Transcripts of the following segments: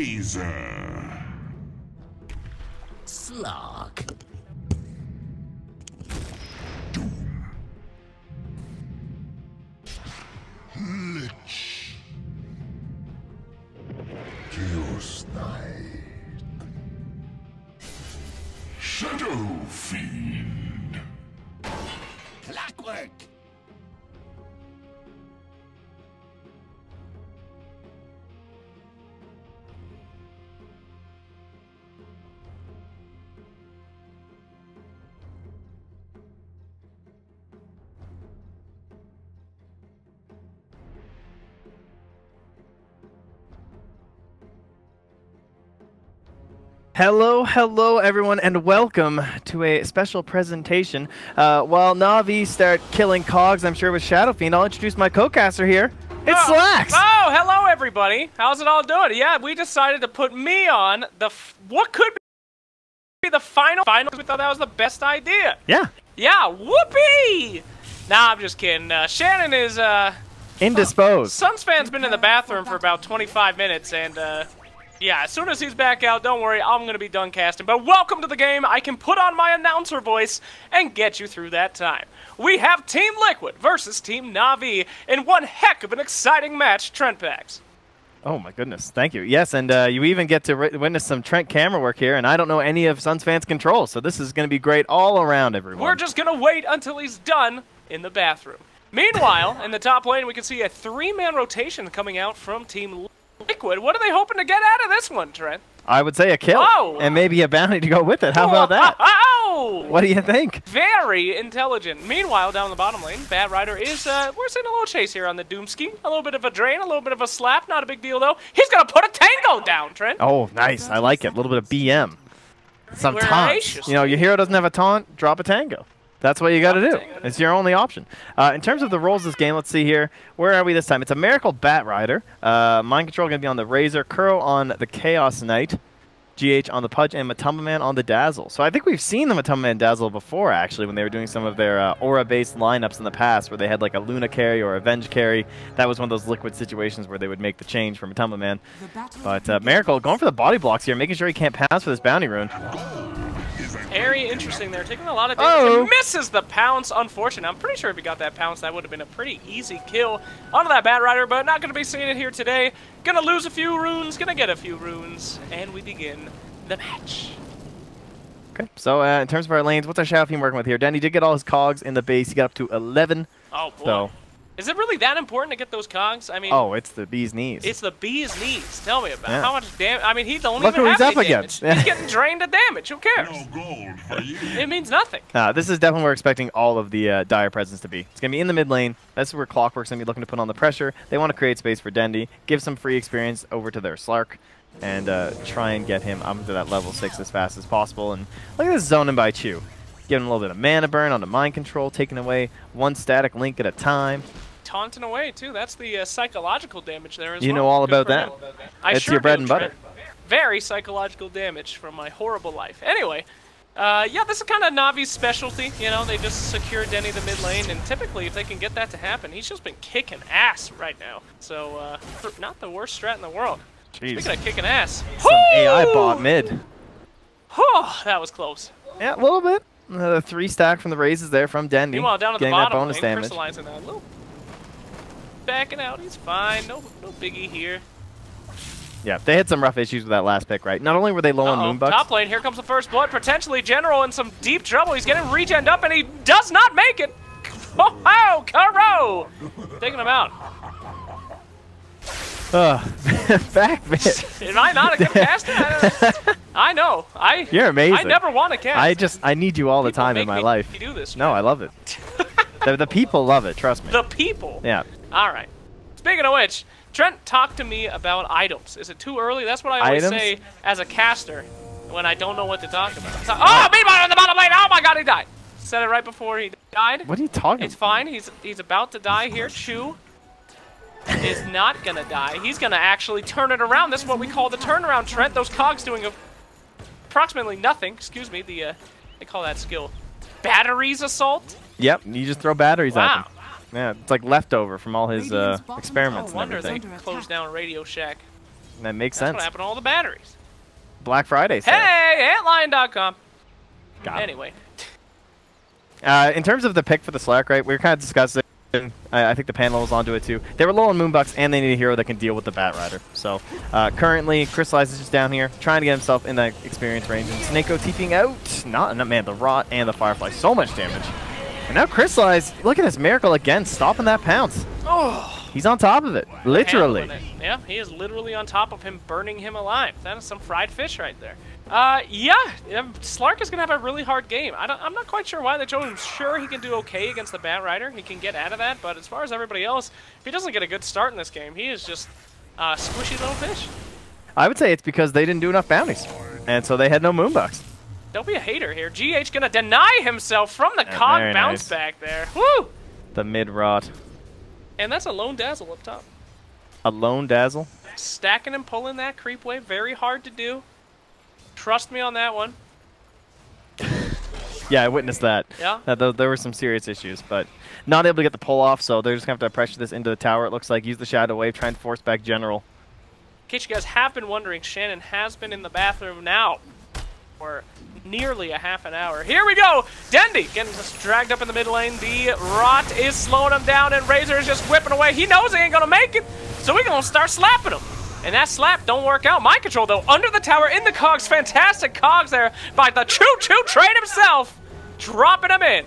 Laser. Slug. Doom. Lich. Geosnight. Shadow Fiend. Clockwork. Hello everyone, and welcome to a special presentation. While NaVi start killing cogs, I'm sure with Shadow Fiend, I'll introduce my co-caster here. It's Slacks! Oh, hello everybody! How's it all doing? Yeah, we decided to put me on the what could be the final. We thought that was the best idea. Yeah. Yeah, whoopee! Nah, I'm just kidding. Shannon is indisposed. Sunsfan's been in the bathroom for about 25 minutes, and yeah, as soon as he's back out, don't worry, I'm going to be done casting. But welcome to the game. I can put on my announcer voice and get you through that time. We have Team Liquid versus Team NaVi in one heck of an exciting match, Trent Packs. Oh my goodness, thank you. Yes, and you even get to witness some Trent camera work here, and I don't know any of Sunsfan's controls, so this is going to be great all around, everyone. We're just going to wait until he's done in the bathroom. Meanwhile, in the top lane, we can see a 3-man rotation coming out from Team Liquid. What are they hoping to get out of this one, Trent? I would say a kill, and maybe a bounty to go with it. How about that? Oh! What do you think? Very intelligent. Meanwhile, down the bottom lane, Bad Rider is, we're seeing a little chase here on the Doomski. A little bit of a drain, a little bit of a slap. Not a big deal, though. He's going to put a tango down, Trent. Oh, nice. I like it. A little bit of BM. Some taunts. You know, your hero doesn't have a taunt, drop a tango. That's what you got to do. It's your only option. In terms of the roles of this game, let's see here. Where are we this time? It's a Miracle Bat Rider. Mind Control going to be on the Razor. Kuro on the Chaos Knight. GH on the Pudge. And Matumba Man on the Dazzle. So I think we've seen the Matumba Man Dazzle before, actually, when they were doing some of their aura-based lineups in the past, where they had like a Luna carry or a Venge carry. That was one of those Liquid situations where they would make the change for Matumba Man. But Miracle going for the body blocks here, making sure he can't pass for this bounty rune. Very interesting there, taking a lot of damage. And misses the pounce, unfortunate. I'm pretty sure if he got that pounce, that would have been a pretty easy kill onto that Bat Rider, but not going to be seeing it here today. Gonna lose a few runes, gonna get a few runes, and we begin the match. Okay, so in terms of our lanes, what's our Shadow Fiend working with here? Danny did get all his cogs in the base. He got up to 11. Oh, boy. So is it really that important to get those cogs? I mean, oh, it's the bee's knees. It's the bee's knees. Tell me about how much damage. I mean, he don't Look even who have he's any up damage. against. He's getting drained of damage. Who cares? No gold for you. It means nothing. This is definitely where we're expecting all of the dire presence to be. It's going to be in the mid lane. That's where Clockwork's going to be looking to put on the pressure. They want to create space for Dendi, give some free experience over to their Slark, and try and get him up to that level 6 as fast as possible. And look at this zoning by Chew. Giving a little bit of mana burn on the Mind Control, taking away one static link at a time. Taunting away, too. That's the psychological damage there as well. You know all Good about that. It's your bread and butter. Very psychological damage from my horrible life. Anyway, yeah, this is kind of Navi's specialty. You know, they just secure Denny the mid lane, and typically if they can get that to happen, he's just been kicking ass right now. So, not the worst strat in the world. Jeez. Speaking of kicking ass. Some AI bot mid. Oh, that was close. Yeah, a little bit. The 3 stack from the raises there from Dendi. Meanwhile, down at the getting bottom that bonus lane, damage. crystallizing that. Little backing out, he's fine. No biggie here. Yeah, they had some rough issues with that last pick, right? Not only were they low on Moonbucks. Top lane, here comes the first blood. Potentially General in some deep trouble. He's getting regened up, and he does not make it. Oh, Kuro! Taking him out. Back bit. Am I not a good caster? I know. You're amazing. I never want to cast. I need you all the time in my life. You do this. No, I love it. the people love it, trust me. The people? Yeah. All right. Speaking of which, Trent, talk to me about items. Is it too early? That's what I always say as a caster when I don't know what to talk about. Oh, meanwhile on the bottom lane. Oh my god, he died. Said it right before he died. What are you talking about? It's fine. He's about to die here. Chew is not going to die. He's going to actually turn it around. This is what we call the turnaround, Trent. Those cogs doing approximately nothing. Excuse me. They call that skill batteries assault. Yep. You just throw batteries at Wow. them. Yeah, it's like leftover from all his experiments No and wonder they everything. closed down Radio Shack. That makes That's sense. what happened to all the batteries. Black Friday sale. Hey, antlion.com. Anyway. In terms of the pick for the Slark, right, we were kind of discussing, I think the panel was onto it too. They were low on Moonbucks, and they need a hero that can deal with the Batrider. So currently, Crystallize is just down here, trying to get himself in that experience range. And Snako TPing out. Not, man, the Rot and the Firefly. So much damage. And now Crystallize, look at this Miracle again, stopping that pounce. Oh. He's on top of it, literally. Yeah, he is literally on top of him, burning him alive. That is some fried fish right there. Yeah, Slark is going to have a really hard game. I'm not quite sure why they chose him. Sure, he can do okay against the Batrider. He can get out of that, but as far as everybody else, if he doesn't get a good start in this game, he is just a squishy little fish. I would say it's because they didn't do enough bounties, and so they had no Moonbucks. Don't be a hater here. GH going to deny himself from the cog bounce back there. Woo! The mid-Rot. And that's a lone dazzle up top. A lone dazzle? Stacking and pulling that creep wave, very hard to do. Trust me on that one. Yeah, I witnessed that. Yeah? There were some serious issues, but not able to get the pull off, so they're just going to have to pressure this into the tower, it looks like. Use the Shadow Wave, try and force back General. In case you guys have been wondering, Shannon has been in the bathroom now for nearly a half an hour. Here we go! Dendy getting just dragged up in the mid lane. The Rot is slowing him down, and Razor is just whipping away. He knows he ain't gonna make it, so we're gonna start slapping him. And that slap don't work out. Mind control, though, under the tower, in the cogs. Fantastic cogs there by the choo-choo train himself, dropping him in.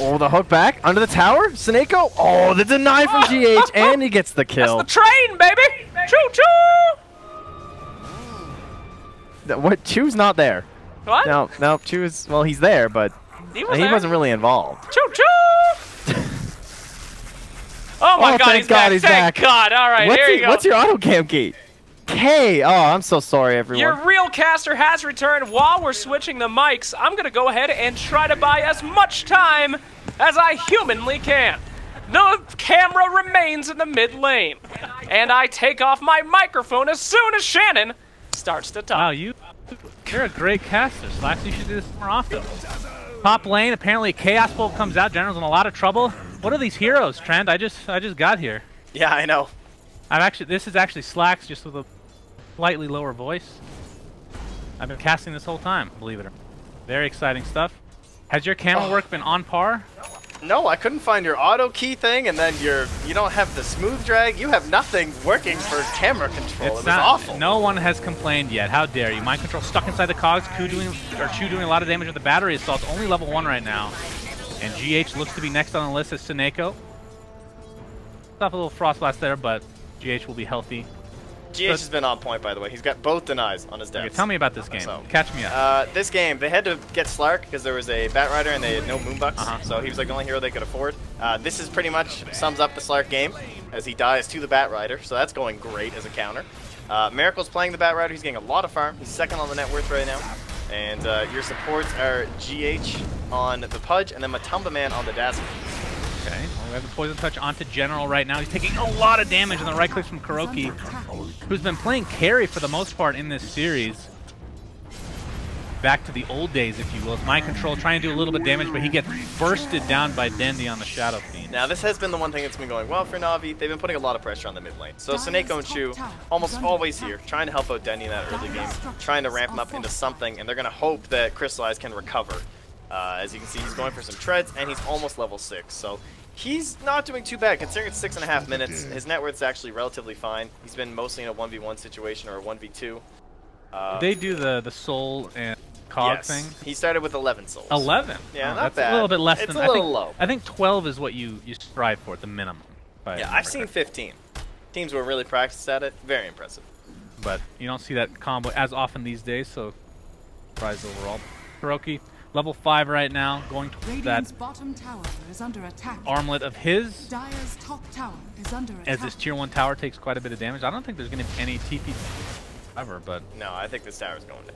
Oh, the hook back under the tower. Snako. Oh, the deny from GH, and he gets the kill. That's the train, baby! Choo-choo! What? Chew's not there. What? No, Chew is, well, he's there, but he wasn't really involved. Choo-choo! Oh my God, he's back. Thank God. All right, here you go. What's your auto cam gate? K. Oh, I'm so sorry, everyone. Your real caster has returned. While we're switching the mics, I'm going to go ahead and try to buy as much time as I humanly can. The camera remains in the mid lane, and I take off my microphone as soon as Shannon starts to talk. Wow, you're a great caster, Slacks. You should do this more often. Top lane, apparently Chaos Bolt comes out. General's in a lot of trouble. What are these heroes, Trent? I just got here. Yeah, I know. This is actually Slacks, just with a slightly lower voice. I've been casting this whole time, believe it or not. Very exciting stuff. Has your camera work been on par? No, I couldn't find your auto key thing, and then you don't have the smooth drag. You have nothing working for camera control. It was awful. No one has complained yet. How dare you? Mind control stuck inside the cogs. Chew doing a lot of damage with the battery assault. Only level 1 right now. And GH looks to be next on the list as Snako. Stop a little frost blast there, but GH will be healthy. GH has been on point, by the way. He's got both denies on his deaths. Okay, tell me about this game. Catch me up. This game, they had to get Slark because there was a Batrider and they had no Moonbucks, so he was like the only hero they could afford. This is pretty much sums up the Slark game as he dies to the Batrider, so that's going great as a counter. Miracle's playing the Batrider. He's getting a lot of farm. He's second on the net worth right now. And your supports are GH on the Pudge and then Matumba Man on the Dazzle. Okay, well, we have the Poison Touch onto General right now. He's taking a lot of damage on the right click from Kuroki, who's been playing carry for the most part in this series. Back to the old days, if you will. It's Mind Control trying to do a little bit of damage, but he gets bursted down by Dendy on the Shadow Fiend. Now, this has been the one thing that's been going well for Na'Vi. They've been putting a lot of pressure on the mid lane. So Snako and Chew almost always here, trying to help out Dendy in that early game, trying to ramp him up into something, and they're going to hope that Crystallize can recover. As you can see, he's going for some treads, and he's almost level 6. So he's not doing too bad, considering it's 6.5 minutes. His net worth's actually relatively fine. He's been mostly in a 1v1 situation or a 1v2. Did they do the soul and cog thing? He started with 11 souls. 11? Yeah, not that's bad. A little bit less it's than a little low. I think 12 is what you strive for at the minimum. Yeah, I've seen 15. Teams who are really practiced at it. Very impressive. But you don't see that combo as often these days, so prize overall. Kuroki, level 5 right now, going to that bottom tower is under attack. armlet of his. Dire's top tower is under attack. As this tier 1 tower takes quite a bit of damage. I don't think there's going to be any TP ever, but no, I think this tower's going down.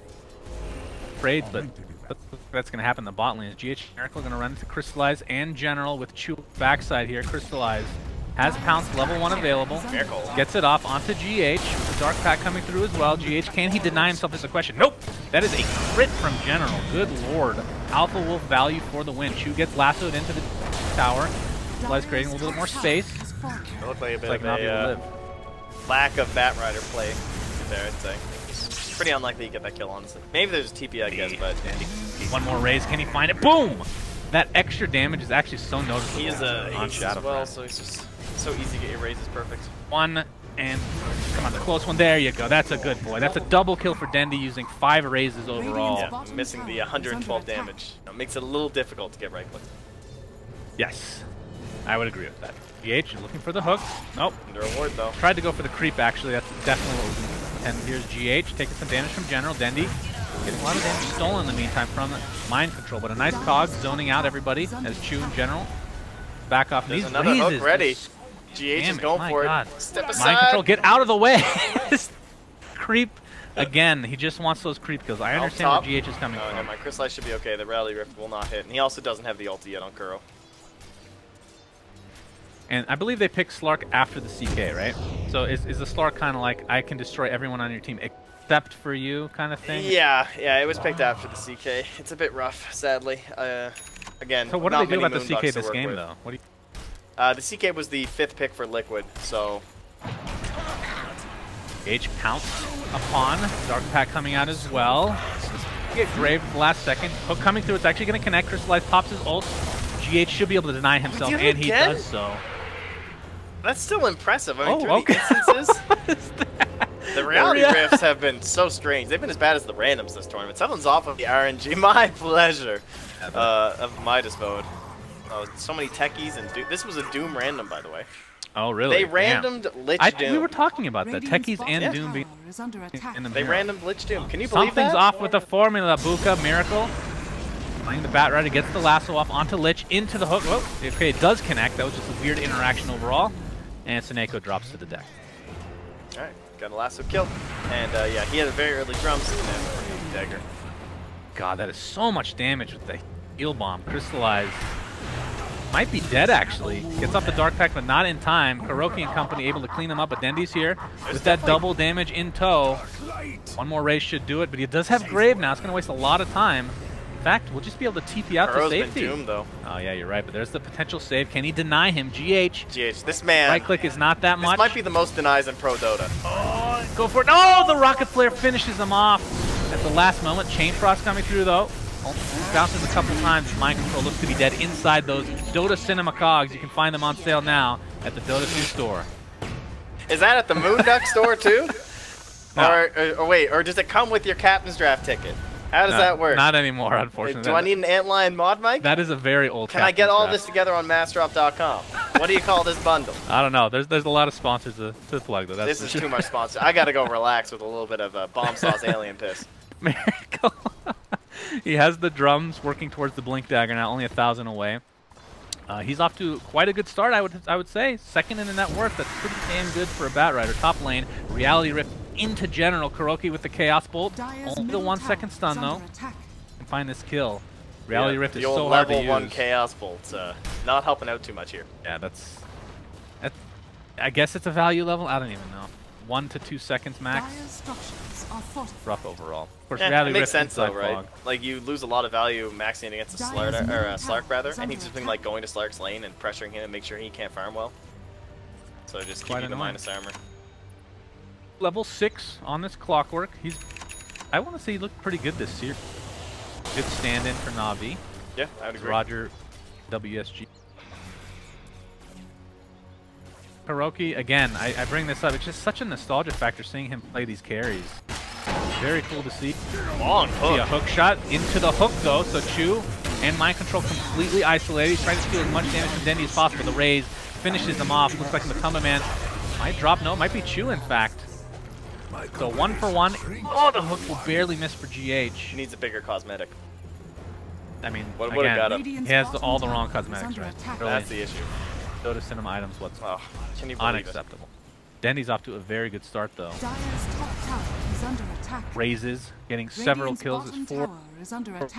Afraid, but that's going to happen in the bot lane. Is GH Miracle going to run into Crystallize and General with Chew backside here. Crystallize has Pounce level 1 available. Miracle gets it off onto GH. The Dark Pack coming through as well. GH, can he deny himself is the question. Nope! That is a crit from General. Good lord. Alpha Wolf value for the win. Chew gets lassoed into the tower. Crystallize creating a little bit more space. It looked like a bit of a... lack of Batrider play there, I'd say. Pretty unlikely you get that kill, honestly. Maybe there's TP, I guess, but... One more raise, can he find it? Boom! That extra damage is actually so noticeable. He is a on ace Shadow as well, Friend. so it's just so easy to get your raises perfect. One, and come on, the close one. There you go. That's a good boy. That's a double kill for Dendi using 5 raises overall. Yeah, missing the 112 damage. It makes it a little difficult to get right click. Yes, I would agree with that. GH looking for the hook. Nope. Under reward though. Tried to go for the creep actually. That's definitely what was. And here's GH taking some damage from General. Dendi getting a lot of damage stolen in the meantime from mind control, but a nice cog zoning out everybody as Chu and General back off. There's These another raises, hook ready. GH is going for it. Step aside. Mind control, get out of the way. Creep again. He just wants those creep kills. I understand where GH is coming from. No, my Crystallize should be okay. The Rally Rift will not hit, and he also doesn't have the ulti yet on Kuro. And I believe they picked Slark after the CK, right? So is the Slark kind of like, I can destroy everyone on your team except for you kind of thing? Yeah, it was picked after the CK. It's a bit rough, sadly. Again, so what do they do about the CK this game, though? What do you... the CK was the 5th pick for Liquid, so... H pounced upon. Dark Pack coming out as well. Get Grave at the last second. Hook coming through. It's actually going to connect. Crystallize pops his ult. GH should be able to deny himself, and he does so. That's still impressive. I mean, through the instances, the reality rifts have been so strange. They've been as bad as the randoms this tournament. Someone's off of the RNG. My pleasure of Midas mode. Oh, so many techies and this was a Doom random, by the way. Oh, really? They randomed Lich Doom. We were talking about that. Techies and Doom being in the They randomed Lich Doom. Can you believe that? Something's off with the formula. Buka, Miracle. Playing the Batrider, gets the lasso off onto Lich, into the hook. Whoa, okay, it does connect. That was just a weird interaction overall. And Seneko drops to the deck. Alright, got a lasso kill. And yeah, he had a very early drums and then dagger. God, that is so much damage with the heal bomb. Crystallize. Might be dead, actually. Gets off the Dark Pack, but not in time. Kuroki and company able to clean him up, but Dendi's here with that double damage in tow. One more race should do it, but he does have Grave now. It's going to waste a lot of time. In fact, we'll just be able to TP out to safety. Been doomed, though. Oh, yeah, you're right, but there's the potential save. Can he deny him? GH. This man. Right click is not that much. This might be the most denies in Pro Dota. Oh, go for it. Oh, the Rocket Flare finishes him off at the last moment. Chain Frost coming through, though. Bounces a couple times. Mind Control looks to be dead inside those Dota Cinema cogs. You can find them on sale now at the Dota 2 store. Is that at the Moonduck store, too? No. Or wait, or does it come with your Captain's Draft ticket? How does that work? Not anymore, unfortunately. Do I need an Antlion mod mic? That is a very old Can I get all this together on massdrop.com? What do you call this bundle? I don't know. There's a lot of sponsors to plug, though. This is too much sponsor. I got to go relax with a little bit of bomb sauce alien piss. Miracle. He has the drums working towards the Blink Dagger now, only 1,000 away. He's off to quite a good start, I would say. Second in the net worth. That's pretty damn good for a Batrider. Top lane, Reality Rift into General. Kuroki with the Chaos Bolt. Only the 1 second stun, though. Can find this kill. Reality Rift is so hard to use. Level 1 Chaos Bolt. Not helping out too much here. Yeah, that's I guess it's a value level. I don't even know. 1 to 2 seconds max. Rough overall. Of course, Reality it makes sense though, right? Fog. Like you lose a lot of value maxing against a Slark rather, and he's just been like going to Slark's lane and pressuring him and make sure he can't farm well. So just keep the minus armor. Level 6 on this Clockwork. I want to say he looked pretty good this year. Good stand-in for NaVi. Yeah, I would agree. Roger, WSG. Kuroki, again, I bring this up. It's just such a nostalgia factor seeing him play these carries. Very cool to see. Long hook. See a hook shot into the hook, though. So Chu and Mind Control completely isolated. He's trying to steal as much damage from Dendi as possible. The raise finishes him off. Looks like Matumba Man might drop. No, it might be Chu, in fact. So 1 for 1. Oh, the hook will barely miss for GH. He needs a bigger cosmetic. I mean, what would have got him? He has all the wrong cosmetics, right? Really. That's the issue. Dota Cinema items, what's can you believe unacceptable. Dendi's off to a very good start, though. Raises, getting several kills. It's 4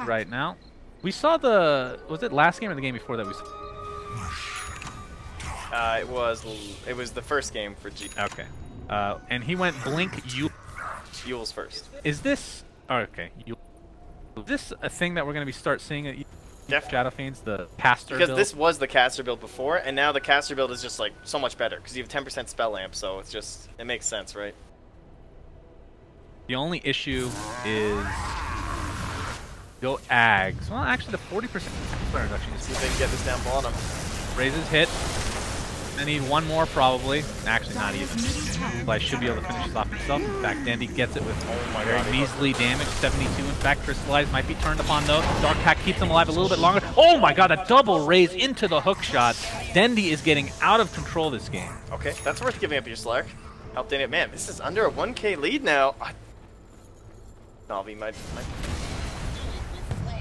right now. We saw was it last game or the game before that we saw? It was the first game for G. Okay. And he went Blink Yule's first. Is this... Oh, okay. Is this a thing that we're going to start seeing? Shadow Fiends, the caster Because build. this was the caster build before, and now the caster build is just like so much better because you have 10% spell amp, so it's just it makes sense, right? The only issue is go Ags. Well, actually, the 40% reduction See if is they can get this down bottom. raises hit. I need one more probably. Actually, not even. But I should be able to finish this off himself. In fact, Dandy gets it with very measly damage. 72. In fact, Crystallize might be turned upon though. Dark Pack keeps him alive a little bit longer. Oh my god, a double raise into the hook shot. Dandy is getting out of control this game. Okay, that's worth giving up your Slark. Help Dandy. Man, this is under a 1k lead now. NaVi might...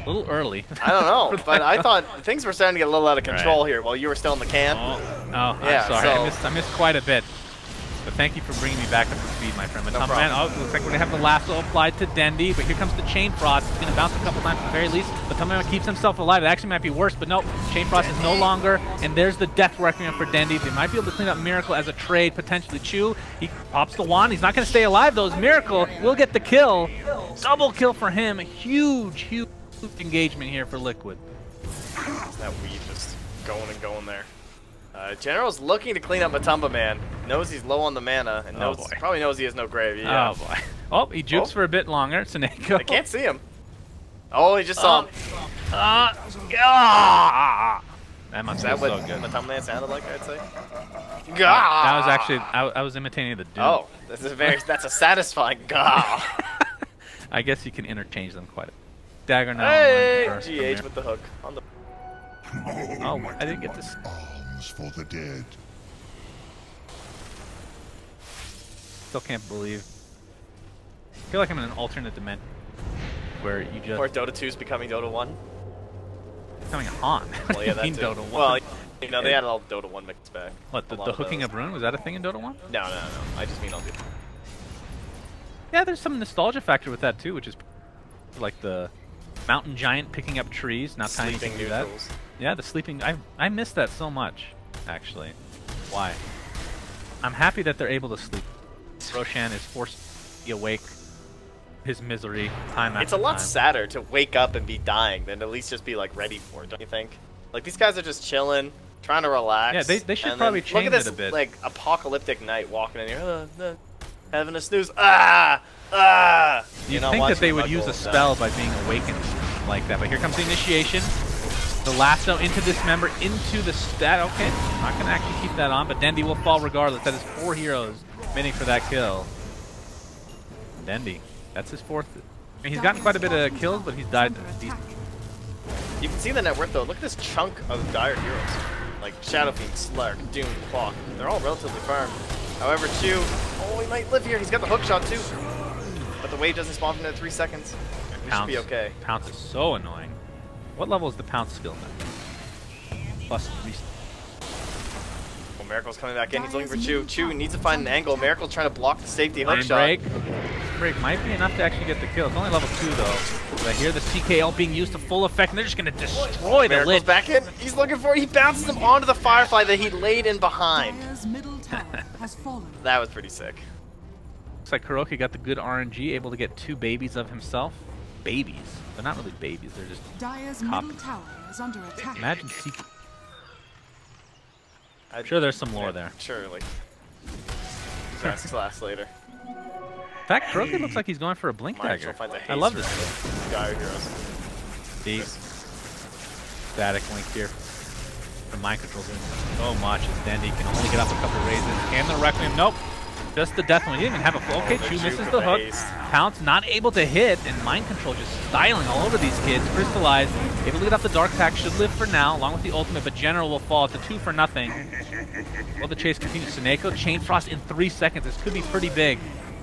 A little early. I don't know, but I thought things were starting to get a little out of control here while you were still in the can. Oh, yeah, I'm sorry. so... I missed quite a bit. But thank you for bringing me back up to speed, my friend. But No man, problem. oh, looks like we're going to have the lasso applied to Dendy, but here comes the Chain Frost. It's going to bounce a couple times at the very least, but Tamaman keeps himself alive. It actually might be worse, but nope. Chain Frost is no longer, and there's the Death Requiem for Dendy. They might be able to clean up Miracle as a trade, potentially. Chew, he pops the wand. He's not going to stay alive, though. Miracle will get the kill. Double kill for him. Huge engagement here for Liquid. That weave just going and going there. General's looking to clean up Matumba Man. Knows he's low on the mana, and probably knows he has no grave. Yeah. Oh boy. Oh, he jukes for a bit longer. Seneko. I can't see him. Oh, he just saw him. That must Is that be what so good. Matumba Man sounded like, I'd say? That was actually, I was imitating the Doom. Oh, that's a satisfying gah. I guess you can interchange them quite a bit. Dagger now. Hey, GH with the hook on the. Oh, I didn't get this. Arms for the dead. Still can't believe. I feel like I'm in an alternate dimension where you just. Or Dota 2 is becoming Dota 1. Becoming a Han. Well, yeah, that's Dota 1. Well, you know, they had all Dota 1 mixed back. What, the hooking up rune? Was that a thing in Dota 1? No. I just mean all the. Yeah, there's some nostalgia factor with that too, which is like the mountain giant picking up trees. Now Tiny can do that. Yeah, the sleeping. I miss that so much, actually. Why? I'm happy that they're able to sleep. Roshan is forced to be awake. His misery, time after It's a lot time. sadder to wake up and be dying than at least just be like ready for it, don't you think? Like these guys are just chilling, trying to relax. Yeah, they should and probably then change look at it this, a bit. like apocalyptic night walking in here, having a snooze. You You'd know, think that they watching would my use a goals spell by being awakened like that, but here comes the initiation. The lasso into dismember, into the stat. Okay, not going to actually keep that on, but Dendy will fall regardless. That is 4 heroes bidding for that kill. Dendy, that's his 4th. I mean, he's gotten quite a bit of kills, but he's died. You can see the net worth though. Look at this chunk of dire heroes. Like Shadow Fiend, Slark, Doom, Clock. They're all relatively firm. However, Chew, he might live here. He's got the hook shot too. But the wave doesn't spawn for another 3 seconds. We should be okay. Pounce is so annoying. What level is the Pounce skill now? +3. Well, Miracle's coming back in. He's looking for Chew. Chew needs to find an angle. Miracle's trying to block the safety hook shot. Break might be enough to actually get the kill. It's only level 2 though. But I hear the CKL being used to full effect, and they're just going to destroy the lid. Back in. He's looking for it. He bounces him onto the Firefly that he laid in behind. Dire's middle tower has fallen. That was pretty sick. Looks like Kuroki got the good RNG, able to get 2 babies of himself. Babies. They're not really babies. They're just Dire's copies. middle tower is under attack. Imagine CK. I'm sure there's some lore there. Surely. That's class later. In fact, Kuroki looks like he's going for a Blink Dagger. I love this. Dire heroes. Deep. Static link here. The mind control's doing so much as Dendy can only get up a couple raises. And the Requiem, nope. Just the Death One. He didn't even have a full. Okay, Chew misses the hook. Pounce not able to hit, and Mind Control just styling all over these kids. Crystallized, able to get off the Dark Pack, should live for now, along with the ultimate, but General will fall. It's a 2 for nothing. Well, the chase continues. Seneko, Chain Frost in 3 seconds. This could be pretty big.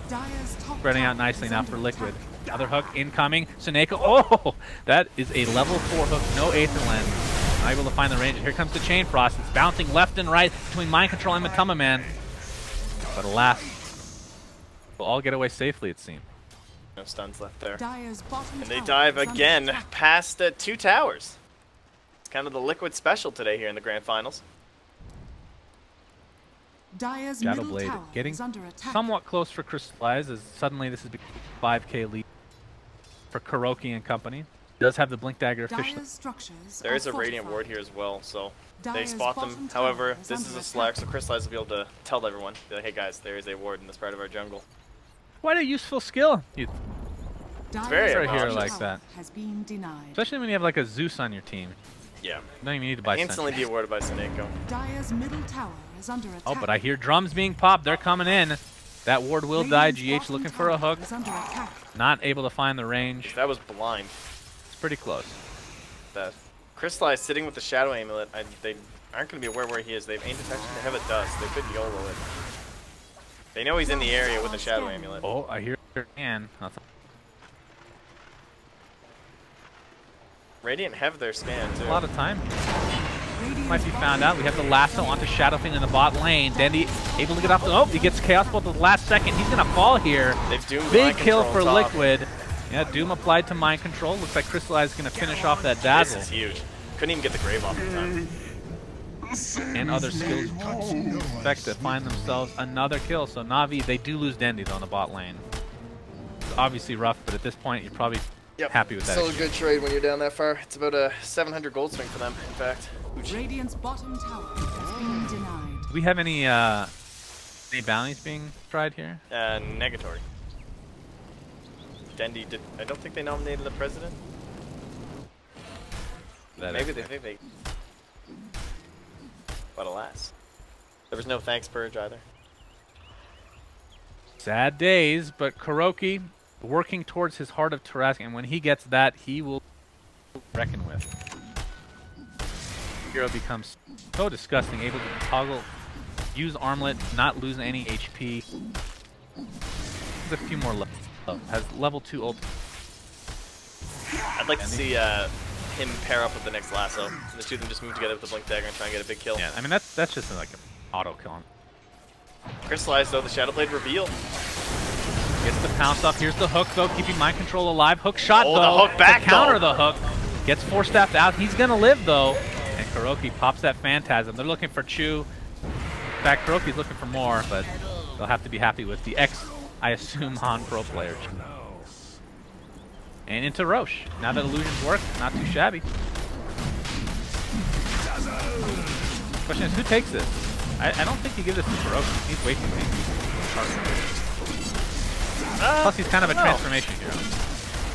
Dire's top Spreading out tower nicely is now under for Liquid. attack. The other hook incoming. Seneko, oh! That is a level 4 hook, no Aether Lens. Not able to find the range. And here comes the Chain Frost. It's bouncing left and right between Mind Control and Matuma Man. But alas, we'll all get away safely, it seems. No stuns left there. Dire's bottom And they tower dive is under again attack. past 2 towers. It's kind of the Liquid special today here in the Grand Finals. Dire's Shadow middle Blade tower getting is under attack. somewhat close for Crystallize, as suddenly this is 5k lead for Kuroki and company. Does have the Blink Dagger officially. Dire's structures There is a are Radiant fortified. Ward here as well, so they Dire's spot bottom them. tower However, is this under is a attack. Slack, so Crystallize will be able to tell everyone, be like, hey guys, there is a ward in this part of our jungle. Quite a useful skill. You, very for a hero obnoxious. like that. Has been denied. especially when you have like a Zeus on your team. Yeah. You don't even need to buy Instantly Sentry. be awarded by Seneko. Dire's middle tower is under attack. Oh, but I hear drums being popped. They're coming in. That ward will die. GH looking for a hook. Is under attack. Not able to find the range. That was blind. It's pretty close. That Crystallize sitting with the Shadow Amulet, they aren't going to be aware where he is. They've aimed detection, they have a dust. They could YOLO it. They know he's in the area with the Shadow Amulet. Oh, I hear Ann. Radiant have their scan too. A lot of time. Radiant's Might be bottom found out. We have the tower lasso is onto under Shadowfiend in the bot lane. Dandy able to get off the... Oh, he gets Chaos Bolt at the last second. He's going to fall here. They've doomed Big Mind kill Control for on top. Liquid. Yeah, Doom applied to Mind Control. Looks like Crystallize is going to finish off that This Dazzle. is huge. Couldn't even get the Grave off in time. And other skills effect to find themselves another kill. So Navi, they do lose Dandy though on the bot lane. It's obviously rough, but at this point, you're probably happy with that. Still a good trade when you're down that far. It's about a 700 gold swing for them, in fact. Radiant's bottom tower has been denied. Do we have any bounties being tried here? Negatory. Dendi did. I don't think they nominated the president. Maybe they think they. But alas, there was no thanks purge either. Sad days, but Kuroki working towards his Heart of Tarrasque, and when he gets that, he will reckon with. Hero becomes so disgusting, able to toggle, use Armlet, not lose any HP. There's a few more levels. Has level 2 ult. I'd like to see him pair up with the next lasso. The two of them just move together with the Blink Dagger and try and get a big kill. Yeah, I mean that's just like an auto kill. Crystallize though, the Shadowblade reveal. Gets the pounce off. Here's the hook though, keeping Mind Control alive. Hook shot Oh, though. the hook back, to counter though. the hook. Gets 4-staffed out. He's gonna live though. And Kuroki pops that Phantasm. They're looking for Chu. In fact, Kuroki's looking for more, but they'll have to be happy with the I assume, Han Pro player. And into Roche. Now that illusions work, not too shabby. Question is, who takes this? I don't think you give this to Kuroki. He's way too tanky. Plus, he's kind of a transformation hero.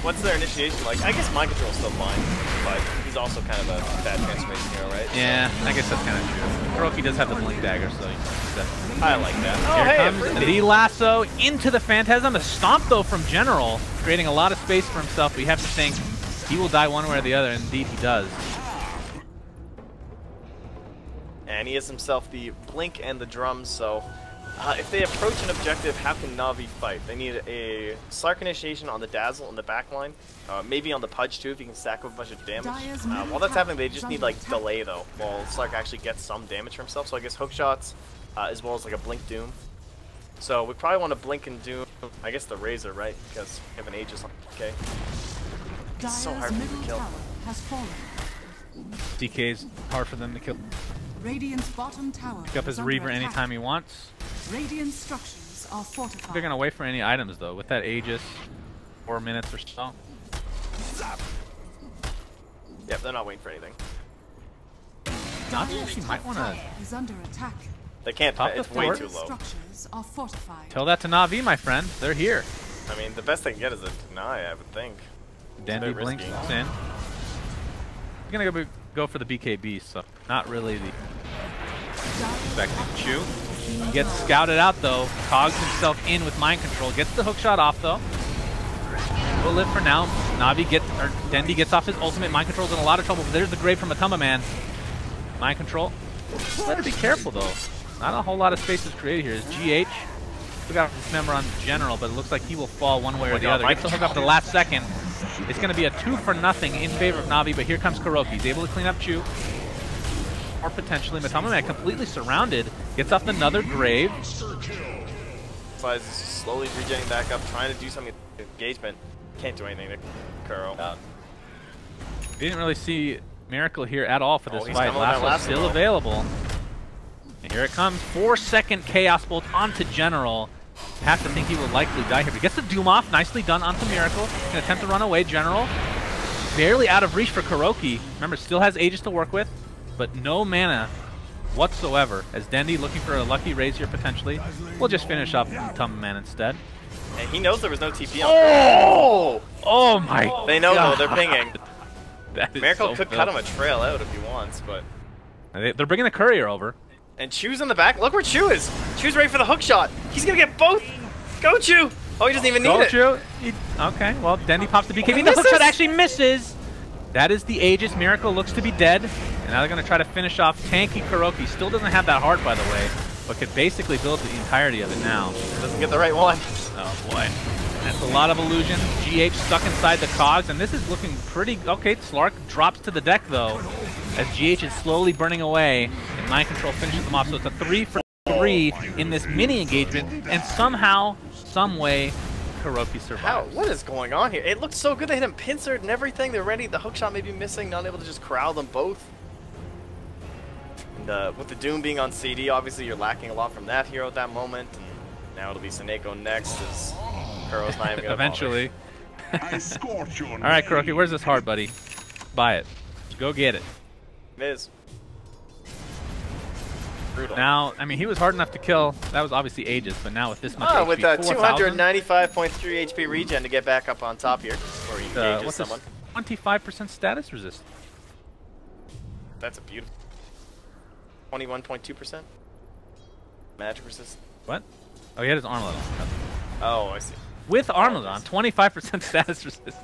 What's their initiation like? I guess Mind Control is still fine, but he's also kind of a bad transformation hero, right? Yeah, I guess that's kind of true. Kuroki does have the Blink Dagger, so you can I like that. Oh, Here hey, comes a the lasso into the Phantasm. A stomp, though, from General, creating a lot of space for himself. But you have to think he will die one way or the other, and indeed he does. And he has himself the Blink and the drums, so if they approach an objective, how can Navi fight? They need a Slark initiation on the Dazzle in the back line. Maybe on the Pudge too, if he can stack up a bunch of damage. While that's happening, they just need like delay though, while Slark actually gets some damage for himself. So I guess hook shots, as well as like a Blink Doom. So we probably want to Blink and Doom, I guess the Razor, right? Because we have an Aegis on DK. It's so hard for me to kill. Has fallen. DK's hard for them to kill. Radiant's bottom tower Pick up his Reaver anytime he wants. Radiant structures are fortified. They're going to wait for any items, though. With that Aegis, 4 minutes or so. Yep, they're not waiting for anything. Navi actually might want to is under attack. They can't, Top it's the way fort. too low. Structures are fortified. tell that to Navi, my friend. They're here. I mean, the best they can get is a deny, I would think. Dandy bit blinks risky. in. He's going to go for the BKB, so not really the expecting Chu. He gets scouted out though, cogs himself in with Mind Control, gets the hook shot off though. Will live for now. Dendi gets off his ultimate. Mind Control's in a lot of trouble, but there's the grave from Matama Man. Mind Control. Better be careful though. Not a whole lot of space is created here. Is GH. We got this member on General, but it looks like he will fall one way or the other. Gets the hook up at the last second. It's going to be a 2-for-0 in favor of Navi, but here comes Kuroki. He's able to clean up Chu. Or potentially Matama Man completely surrounded. Gets off another grave. Slides slowly regenerating back up, trying to do something with engagement. Can't do anything to Kuro. We didn't really see Miracle here at all for this he's fight. coming with that Lasso's still lasso. available. And here it comes. 4-second Chaos Bolt onto General. Have to think he will likely die here. But he gets the Doom off. Nicely done onto Miracle. Can attempt to run away. General barely out of reach for KuroKy. Remember, still has Aegis to work with, but no mana whatsoever. As Dendi looking for a lucky raise here potentially. We'll just finish up Tumman instead. And he knows there was no TP on Kuro. Oh my god. They know though, they're pinging. That is Miracle so could cut him a trail out if he wants, but... They're bringing the courier over. And Chu's in the back. Look where Chu is. Chu's ready for the hook shot. He's going to get both. Go, Chu. Oh, he doesn't even need it. Chu. Okay, well, Dendi pops the BKB. The hook shot actually misses. That is the Aegis. Miracle looks to be dead. And now they're going to try to finish off tanky KuroKy. Still doesn't have that heart, by the way, but could basically build the entirety of it now. Doesn't get the right one. Oh, boy. That's a lot of illusion. GH stuck inside the cogs, and this is looking pretty... Okay, Slark drops to the deck, though, as GH is slowly burning away, and Mind Control finishes them off. So it's a 3 for 3 in this mini engagement, and somehow, some way, KuroKy survives. What is going on here? It looked so good. They hit him pincered and everything. They're ready. The hookshot may be missing. Not able to just corral them both. And with the Doom being on CD, obviously you're lacking a lot from that hero at that moment. And now it'll be Seneko next as Kuro's not even going to eventually. I scorch your Alright, KuroKy, where's this heart, buddy? Buy it. Go get it. Miz. Brutal. Now, I mean, he was hard enough to kill. That was obviously Aegis, but now with this much HP, with 295.3 HP regen to get back up on top here. Or he engages what's someone. 25% status resist. That's a beautiful. 21.2%. Magic resist. What? Oh, he had his armlet on. Oh, I see. With armlet on, 25% status resist.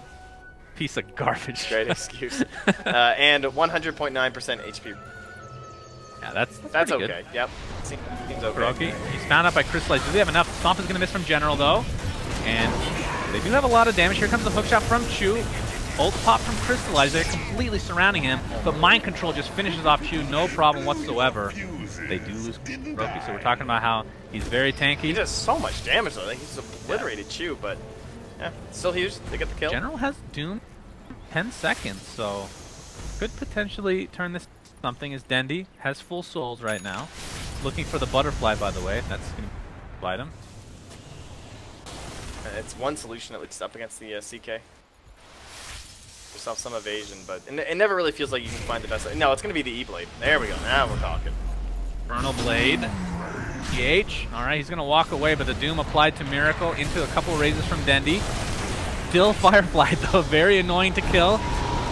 Piece of garbage. Great excuse. And 100.9% HP. Yeah, that's okay. Good. Yep. Seems okay. KuroKy, he's found out by Crystallize. Do they have enough? Stomp is going to miss from General, though. And they do have a lot of damage. Here comes the hookshot from Chu. Ult pop from Crystallize. They're completely surrounding him. But Mind Control just finishes off Chu. No problem whatsoever. They do lose KuroKy, so we're talking about how he's very tanky. He does so much damage, though. I think he's obliterated Chu, but yeah, still huge. They get the kill. General has Doom 10 seconds, so could potentially turn this something as Dendi has full souls right now. Looking for the butterfly, by the way. That's going to bite him. It's one solution, at least, up against the CK. Yourself some evasion, but it never really feels like you can find the best. No, it's going to be the E-Blade. There we go. Now we're talking. Infernal Blade. GH. Alright, he's going to walk away, but the Doom applied to Miracle into a couple raises from Dendi. Still Firefly, though. Very annoying to kill.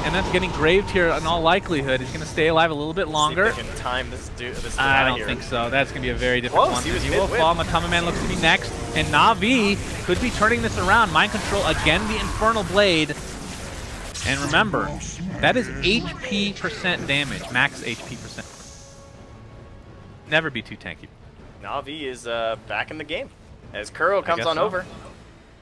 And that's getting graved here in all likelihood. He's going to stay alive a little bit longer. See if they can time this I don't think so. That's going to be a very difficult one. He will fall. Matamaman looks to be next. And Na'Vi could be turning this around. Mind Control, again, the Infernal Blade. And remember, that is HP percent damage. Max HP percent. Never be too tanky. Na'Vi is back in the game. As Kuro comes on over.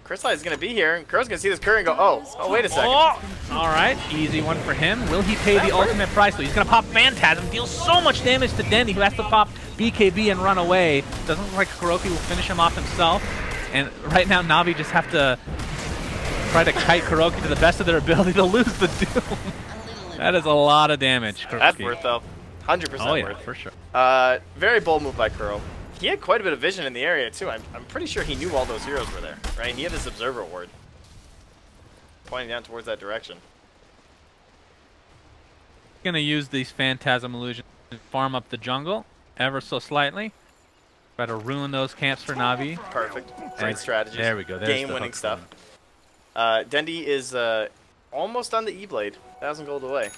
Crystallize is going to be here, and Kuro's going to see this Curry and go, oh, wait a second. Oh, all right, easy one for him. Will he pay the ultimate price? So he's going to pop Phantasm, deals so much damage to Dendi, who has to pop BKB and run away. Doesn't look like KuroKy will finish him off himself. And right now, Na'Vi just have to try to kite KuroKy to the best of their ability to lose the Doom. That is a lot of damage, KuroKy. That's worth, though. 100% oh, yeah, worth. For sure. Very bold move by Kuro. He had quite a bit of vision in the area, too. I'm pretty sure he knew all those heroes were there, right? He had his Observer Ward pointing down towards that direction. Gonna use these Phantasm Illusions to farm up the jungle ever so slightly. Try to ruin those camps for Na'Vi. Perfect. Great strategy. There we go. Game-winning stuff. Dendi is almost on the E-Blade. 1,000 gold away.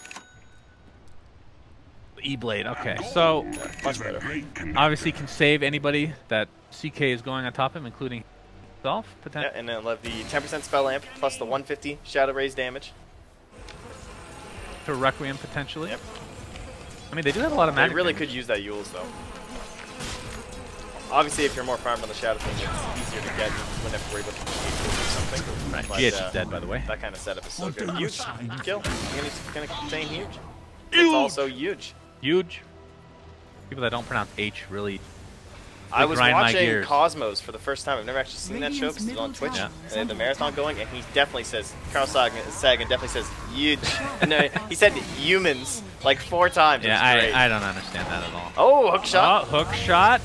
E-Blade, okay. So, Much better. Obviously can save anybody that CK is going on top of him, including himself, potentially. Yeah, and then let the 10% spell amp plus the 150 Shadow Raise damage. To Requiem, potentially. Yep. I mean, they do have a lot of magic. They really could use that Yules, though. Obviously, if you're more farmed on the Shadow thing, it's easier to get. You wouldn't have to worry about the or something. Right, but, GH is dead, by the way. That kind of setup is so good. Huge kill. Gonna contain huge. It's also huge. Huge. People that don't pronounce H really I was watching Cosmos for the first time. I've never actually seen that show because it's on Twitch. Yeah. They had the marathon going, and he definitely says, Carl Sagan definitely says, huge. No, he said humans like 4 times. Yeah, I don't understand that at all. Oh, hook shot. Oh, hook shot.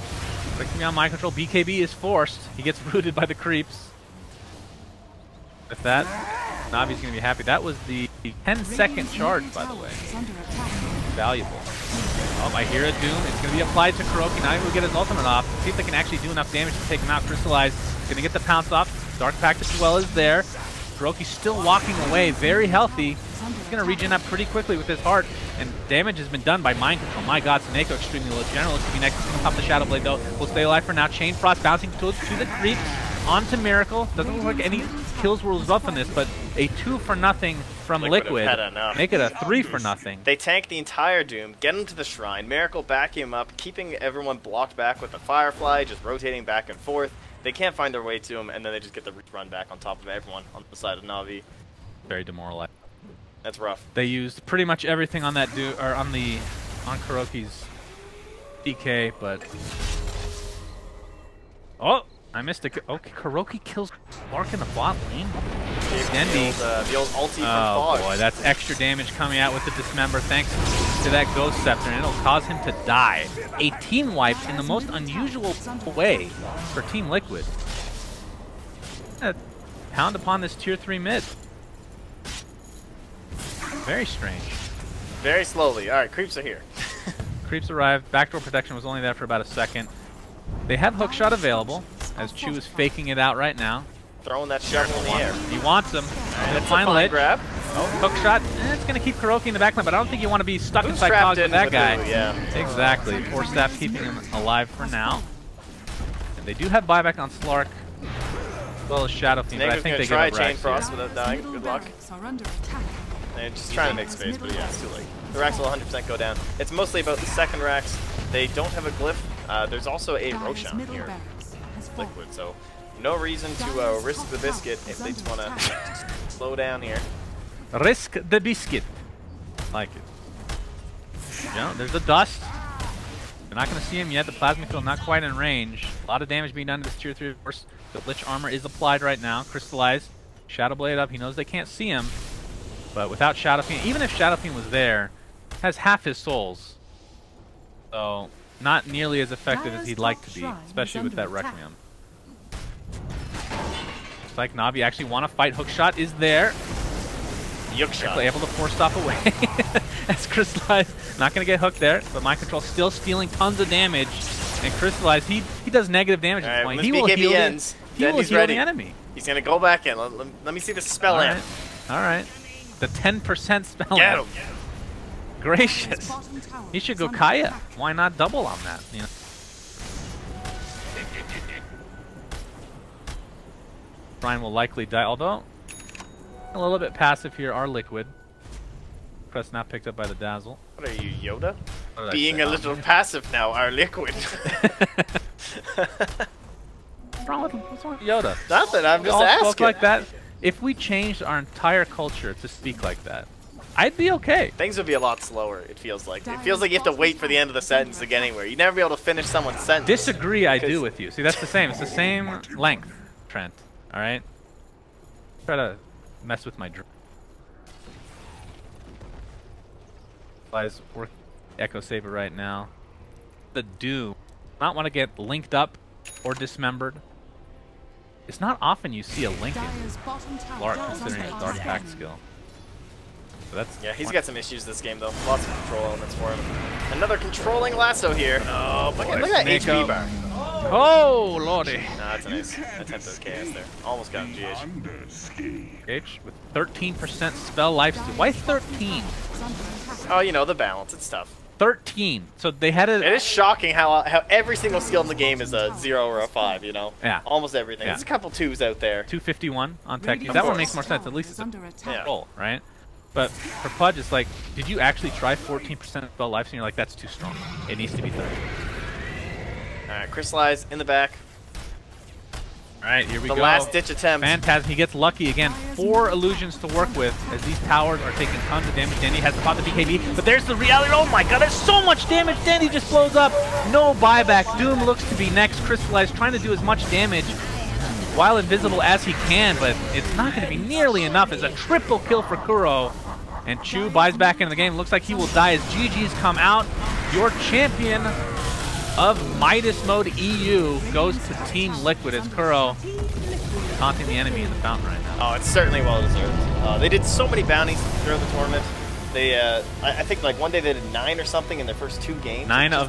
Breaking me on Mind Control. BKB is forced. He gets rooted by the creeps. With that, NaVi's going to be happy. That was the 10-second charge, by the way. Valuable. Oh, I hear a Doom. It's going to be applied to KuroKy. NaVi will get his ultimate off. See if they can actually do enough damage to take him out. Crystallize. Going to get the pounce off. Dark Pact as well is there. KuroKy still walking away. Very healthy. He's going to regen up pretty quickly with his heart. And damage has been done by Mind Control. My god, Seneko extremely low. General looks to be next. He's going to pop the Shadow Blade, though. Will stay alive for now. Chain Frost bouncing to the creep. Onto Miracle. Doesn't look like any kills were rough in this, but a 2-for-0 from Liquid. Make it a 3-for-0. They tank the entire Doom, get him to the Shrine, Miracle back him up, keeping everyone blocked back with the Firefly, just rotating back and forth. They can't find their way to him, and then they just get the run back on top of everyone on the side of NaVi. Very demoralizing. That's rough. They used pretty much everything on that on KuroKy's DK, but oh. I missed it. Okay, KuroKy kills Lark in the bot lane. The old ulti from Fog. Boy, that's extra damage coming out with the Dismember thanks to that Ghost Scepter, and it'll cause him to die. A team wipe in the most unusual way for Team Liquid. Pound upon this tier 3 mid. Very strange. Very slowly. All right, creeps are here. Creeps arrived. Backdoor protection was only there for about a second. They have hookshot available, as Chu is faking it out right now. Throwing that shovel in the air. He wants him. And it's a fine ledge. Grab. Oh, hookshot. It's going to keep KuroKy in the backline, but I don't think you want to be stuck inside Cogs with that guy. Yeah. Exactly. Force Staff keeping him alive for now. And they do have buyback on Slark, as well as Shadow Fiend, but I think they try get a Chain Frost without dying. Good luck. They're just trying to make space, but yeah, it's too late. The racks will 100% go down. It's mostly about the second racks. They don't have a glyph. There's also a Roshan here, Liquid, so no reason to risk the biscuit if they just want to slow down here. Risk the biscuit. Like it. Yeah, there's the dust. They're not going to see him yet. The Plasma Field not quite in range. A lot of damage being done to this tier 3. Of course, the Lich Armor is applied right now. Crystallized. Shadow Blade up. He knows they can't see him. But without Shadow Fiend, even if Shadow Fiend was there, has half his souls. So not nearly as effective as he'd like to be, especially with that Requiem. Looks like NaVi actually want to fight. Hookshot is there. Yuckshot. Able to force stop away. As Crystallized, not going to get hooked there, but Mind Control still stealing tons of damage. And Crystallized, he does negative damage at this point. He will heal the enemy. He's going to go back in. Let me see the spell in. All right. The 10% spell. Get him. Gracious. He should go Kaya. Why not double on that? You know? Brian will likely die, although a little bit passive here are Liquid. Press not picked up by the Dazzle. What are you, Yoda? Being a little passive now, our Liquid. What's wrong with Yoda? Nothing, I'm just asking. Spoke like that. If we changed our entire culture to speak like that, I'd be okay. Things would be a lot slower, it feels like. It feels like you have to wait for the end of the sentence to get anywhere. You'd never be able to finish someone's sentence. Disagree, I do with you. See, that's the same. It's the same length, Trent. Alright? Try to mess with my dream. Guys, work Echo Saber right now. The do not want to get linked up or dismembered. It's not often you see a link in Lark considering his Dark Pact skill. So that's he's got some issues this game though. Lots of control elements for him. Another controlling lasso here. Oh, look at that HP bar. Oh, lordy. No, that's a nice attempt at chaos there. Almost got him, GH. GH with 13% spell life steal. Why 13? Oh, you know, the balance. It's tough. 13. So they had a... It is shocking how every single skill in the game is a 0 or a 5, you know? Yeah. Almost everything. There's a couple 2s out there. 251 on tech. That one makes more sense. At least it's a roll, right? But for Pudge, it's like, did you actually try 14% spell life? And you're like, that's too strong. It needs to be 30. Alright, Crystallize in the back. Alright, here we go. The last ditch attempt. Phantasm, he gets lucky again. 4 illusions to work with as these towers are taking tons of damage. Dandy has to pop the BKB, but there's the reality. Oh my god, there's so much damage. Dandy just blows up. No buyback. Doom looks to be next. Crystallize trying to do as much damage while invisible as he can, but it's not going to be nearly enough. It's a triple kill for Kuro. And Chu buys back into the game. Looks like he will die as GG's come out. Your champion of Midas Mode EU goes to Team Liquid as Kuro taunting the enemy in the fountain right now. Oh, it's certainly well deserved. They did so many bounties throughout the tournament. They, I think like one day they did 9 or something in their first 2 games. 9 of